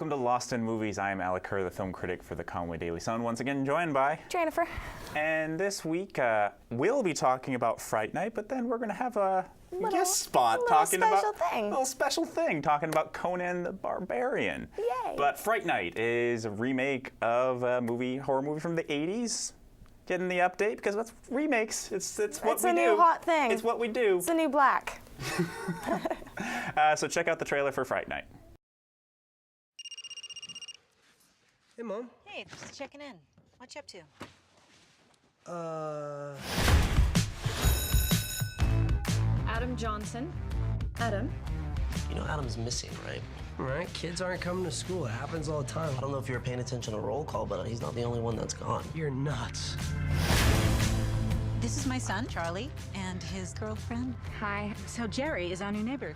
welcome to Lost in Movies. I am Alec Kerr, the film critic for the Conway Daily Sun, once again joined by Tranifer. And this week we'll be talking about Fright Night, but then we're going to have a guest spot talking about a little special thing, talking about Conan the Barbarian. Yay! But Fright Night is a remake of a horror movie from the 80s. Getting the update because that's remakes. It's what we do. It's a new hot thing. It's what we do. It's a new black. So check out the trailer for Fright Night. Hey, Mom. Hey, just checking in. What you up to? Adam Johnson. Adam. You know Adam's missing, right? Right, kids aren't coming to school. It happens all the time. I don't know if you were paying attention to roll call, but he's not the only one that's gone. You're nuts. This is my son, Charlie, and his girlfriend. Hi. So Jerry is our new neighbor.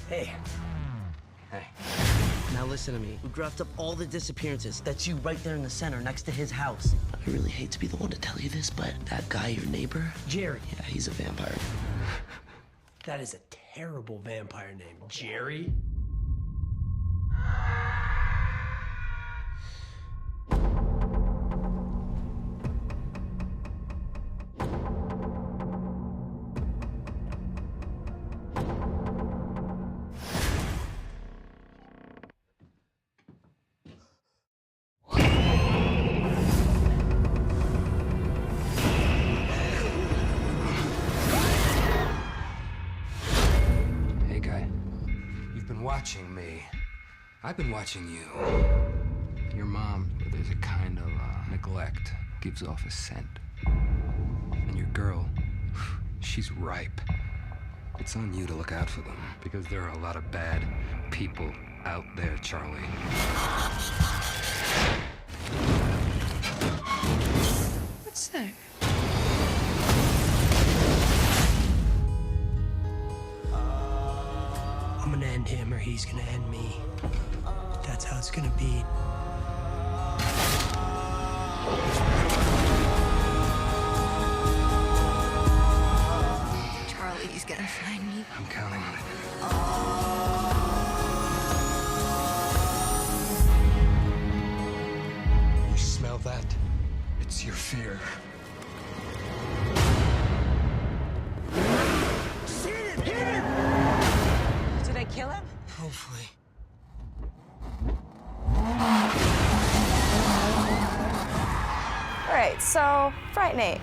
Hey. Hey. Now listen to me. We graphed up all the disappearances. That's you right there in the center, next to his house. I really hate to be the one to tell you this, but that guy, your neighbor? Jerry. Yeah, he's a vampire. That is a terrible vampire name. Jerry? Hey, guy. You've been watching me. I've been watching you. Your mom, there's a kind of neglect, gives off a scent. And your girl, she's ripe. It's on you to look out for them, because there are a lot of bad people out there, Charlie. What's that? I'm gonna end him or he's gonna end me. That's how it's gonna be. Charlie's gonna find me. I'm counting on it. You smell that? It's your fear. Did I kill him? Hopefully. All right, so Fright Night,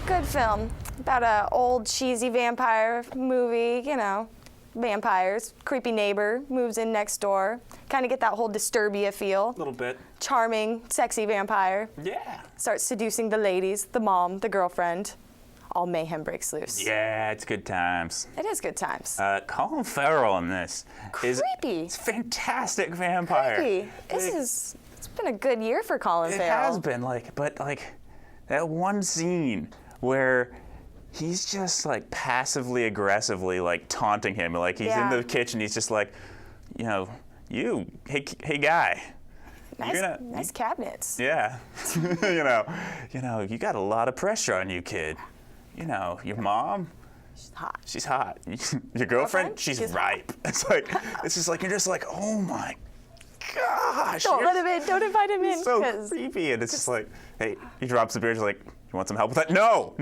good film about a old cheesy vampire movie. You know, vampires, creepy neighbor moves in next door. Kind of get that whole Disturbia feel. A little bit. Charming, sexy vampire. Yeah. Starts seducing the ladies, the mom, the girlfriend. All mayhem breaks loose. Yeah, it's good times. It is good times. Colin Farrell in this is Creepy. It's fantastic vampire. Creepy. It's been a good year for Colin It Farrell. has been but that one scene where he's just like passively aggressively like taunting him, like he's in the kitchen, he's just like, you know, hey guy. Nice cabinets. Yeah. you know, you got a lot of pressure on you, kid. You know, your mom, She's hot. Your girlfriend, Girlfriend? she's She's ripe. It's like, it's just like, you're just like, oh my gosh. Don't let him in. Don't invite him in. So 'cause creepy, and it's just like, hey, he drops the beer, he's like, you want some help with that? No,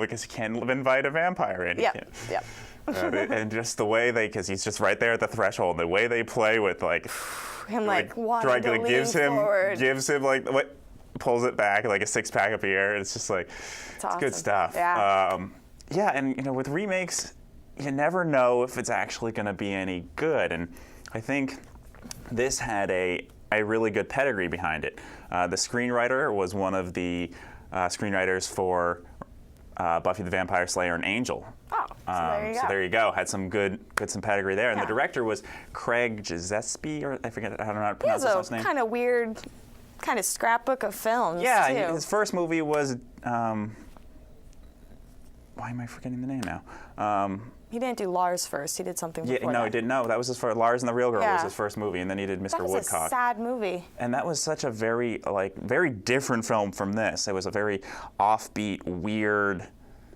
because you can't invite a vampire in. Yep. And just the way because he's just right there at the threshold, the way they play with like, him wanting to lean forward. gives him like, what, pulls it back like a 6-pack of beer. It's just like, it's awesome. good stuff. Yeah. Yeah, and you know, with remakes, you never know if it's actually going to be any good, and I think this had a really good pedigree behind it. The screenwriter was one of the screenwriters for Buffy the Vampire Slayer and Angel. Oh, so there you go. Had some good pedigree there. And the director was Craig Gillespie, or I forget, I don't know how to pronounce his last name. He has a kind of weird, kind of scrapbook of films, yeah, too. his first movie was, why am I forgetting the name now? He didn't do Lars first. He did something before that. He didn't. No, that was his first. Lars and the Real Girl was his first movie, and then he did Mr. That was Woodcock. a sad movie. And that was such a very different film from this. It was a very offbeat, weird,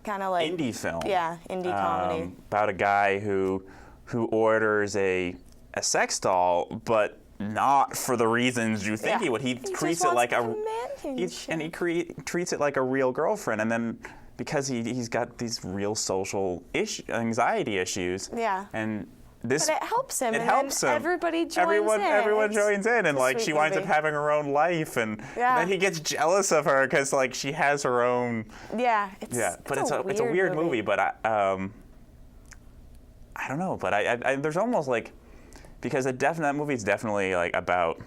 kind of like indie film. Yeah, indie comedy. About a guy who orders a sex doll, but not for the reasons you think Yeah. he would. He treats it like treats it like a real girlfriend, and then because he's got these real social anxiety issues. Yeah. And this. But it helps him. It and helps then him. Everybody joins Everyone in. joins in, and It's a like sweet she winds up movie. having her own life, and then he gets jealous of her because like she has her own. Yeah. But it's a weird movie. But I don't know. But I there's almost like because that movie is definitely like about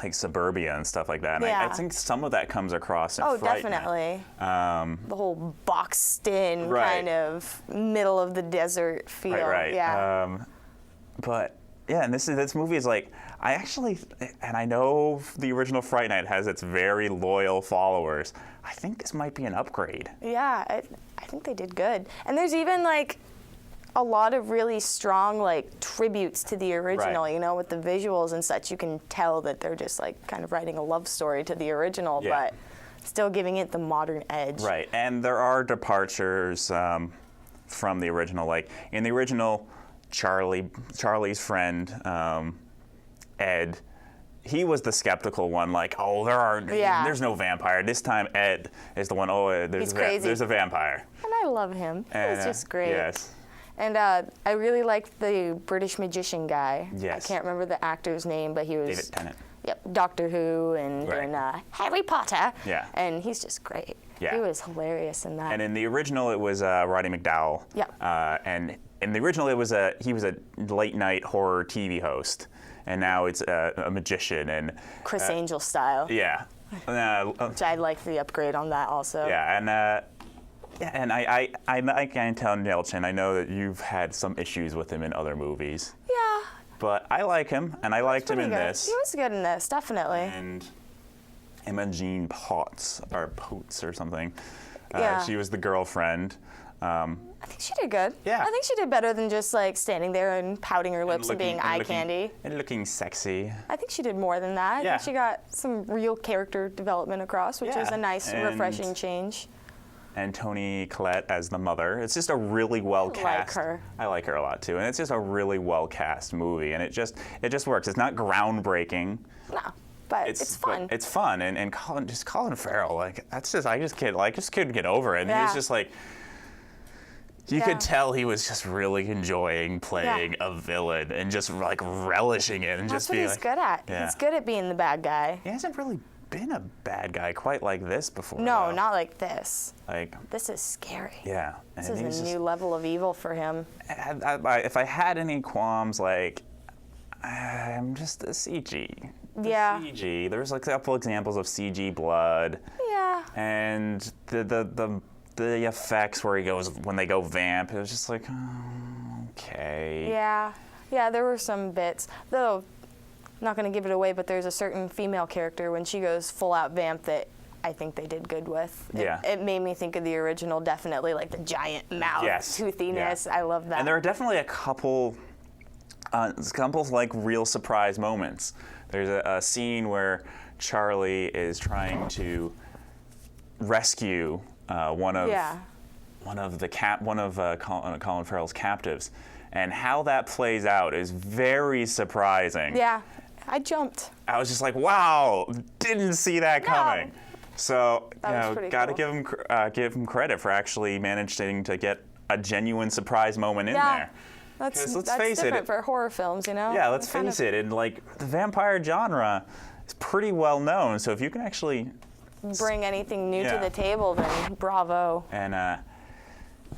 like suburbia and stuff like that. And I think some of that comes across in Fright Night. Definitely. The whole boxed in kind of middle of the desert feel. Right. Yeah. But yeah, and this movie is like I know the original Fright Night has its very loyal followers. I think this might be an upgrade. Yeah, I think they did good. And there's even like a lot of really strong like tributes to the original, Right. you know, with the visuals and such. You can tell that they're just like kind of writing a love story to the original, but still giving it the modern edge. Right, and there are departures from the original. Like in the original, Charlie's friend, Ed, he was the skeptical one. Like, oh, there's no vampire. This time, Ed is the one. Oh, there's a vampire. And I love him. He was just great. Yes. And I really liked the British magician guy. Yes. I can't remember the actor's name, but he was David Tennant. Yep, Doctor Who and Harry Potter. Yeah. And he's just great. Yeah. He was hilarious in that. And in the original, it was Roddy McDowall. Yep. And in the original, he was a late night horror TV host, and now it's a magician and Chris Angel style. Yeah. Which I like the upgrade on that also. Yeah, and I can't tell Nelson. I know that you've had some issues with him in other movies. Yeah. But I like him, and I liked him in this. He was good in this, definitely. And Imogen Potts or something. Yeah. She was the girlfriend. I think she did good. Yeah. I think she did better than just like standing there and pouting her lips and being eye candy. And looking sexy. I think she did more than that. Yeah. I think she got some real character development across, which is a nice, refreshing change. And Toni Collette as the mother. It's just a really well cast. I like her. I like her a lot too, and it's just a really well cast movie, and it just works. It's not groundbreaking. No, but it's fun. But it's fun, and Colin Farrell, like I just couldn't get over it. And he was just like. You could tell he was just really enjoying playing a villain and just like relishing it and That's just what being he's like, good at. Yeah. He's good at being the bad guy. He hasn't really been a bad guy quite like this before. No, though. not like this. Like This is scary. yeah, This and is a new level of evil for him. if I had any qualms, like I'm just the CG. Yeah. CG. There's like a couple examples of CG blood. Yeah. And the effects when they go vamp, it was just like, oh, okay. Yeah. Yeah, there were some bits. Though, I'm not going to give it away, but there's a certain female character when she goes full out vamp that I think they did good with. It made me think of the original, definitely, like the giant mouth, toothiness. Yeah. I love that. And there are definitely a couple like real surprise moments. There's a scene where Charlie is trying to rescue one of Colin Farrell's captives, and how that plays out is very surprising. Yeah, I jumped. I was just like, wow, didn't see that coming. So gotta cool. give him credit for actually managing to get a genuine surprise moment in there. That's face different it. for horror films, you know? Yeah, let's face it. And like the vampire genre is pretty well known. So if you can actually bring anything new to the table, then bravo. And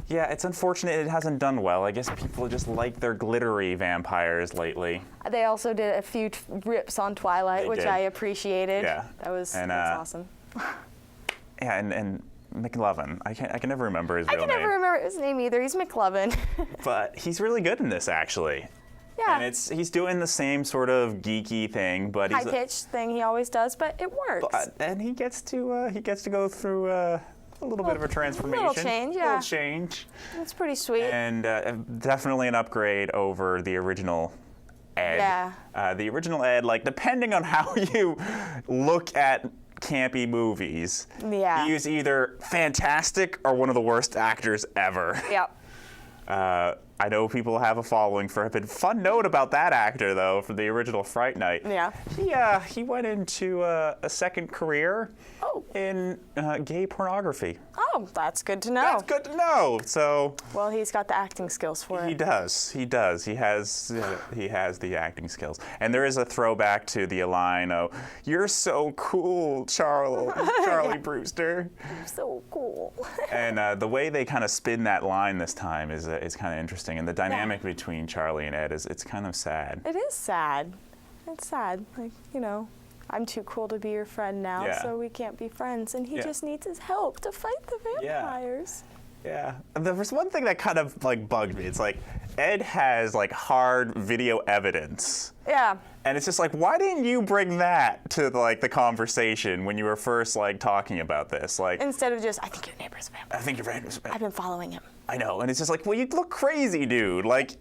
it's unfortunate it hasn't done well. I guess people just like their glittery vampires lately. They also did a few rips on Twilight, which I appreciated. Yeah, that's awesome. Yeah, and McLovin. I can never remember his real name. I can never remember his name either. He's McLovin. But he's really good in this, actually. Yeah. And he's doing the same sort of geeky thing, but he's high-pitched thing he always does, but it works. And he gets to go through a little bit of a transformation. Little change, yeah. Little change. That's pretty sweet. And definitely an upgrade over the original Ed. Yeah. The original Ed, like depending on how you look at campy movies, he was either fantastic or one of the worst actors ever. Yep. I know people have a following for him. Fun note about that actor, though, from the original Fright Night. Yeah. He went into a second career in gay pornography. Oh, that's good to know. That's good to know. So. Well, he's got the acting skills for it. He does. He does. He has the acting skills. And there is a throwback to the line, "Oh, you're so cool, Charlie Brewster." You're so cool. And the way they kind of spin that line this time is kind of interesting. And the dynamic between Charlie and Ed it's kind of sad. It is sad. It's sad. Like, you know, I'm too cool to be your friend now, so we can't be friends. And he just needs his help to fight the vampires. Yeah. There was one thing that kind of like bugged me. It's like Ed has like hard video evidence. Yeah. And it's just like, why didn't you bring that to like the conversation when you were first like talking about this? Like, instead of just, I think your neighbor's a vampire. I think your neighbor's a vampire. I've been following him. I know. And it's just like, well, you look crazy, dude. Like.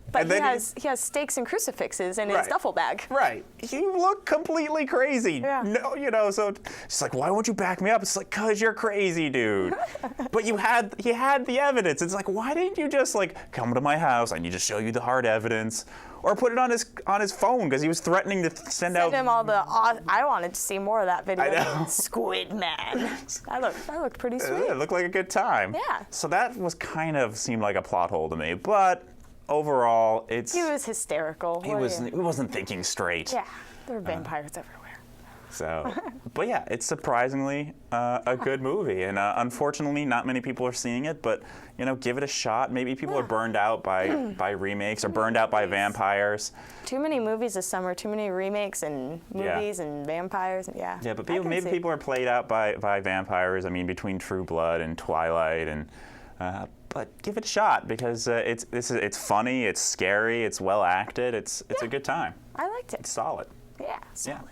But and then he has stakes and crucifixes in his duffel bag. Right. You look completely crazy. Yeah. No, you know, so she's like, why won't you back me up? It's like, 'cause you're crazy, dude. But he had the evidence. It's like, why didn't you just like come to my house? I need to show you the hard evidence. Or put it on his phone, because he was threatening to send out. Him all the. I wanted to see more of that video. I know. Squid Man. That looked pretty sweet. It looked like a good time. Yeah. So that was kind of seemed like a plot hole to me, but overall, He was hysterical. He wasn't thinking straight. Yeah, there are vampires everywhere. So, but yeah, it's surprisingly a good movie, and unfortunately, not many people are seeing it. But you know, give it a shot. Maybe people are burned out by remakes or burned out by vampires. Too many movies this summer. Too many remakes and movies and vampires. Yeah. Yeah, but maybe people are played out by vampires. I mean, between True Blood and Twilight, and but give it a shot, because it's funny, it's scary, it's well acted, it's a good time. I liked it. It's solid. Yeah. Solid. Yeah.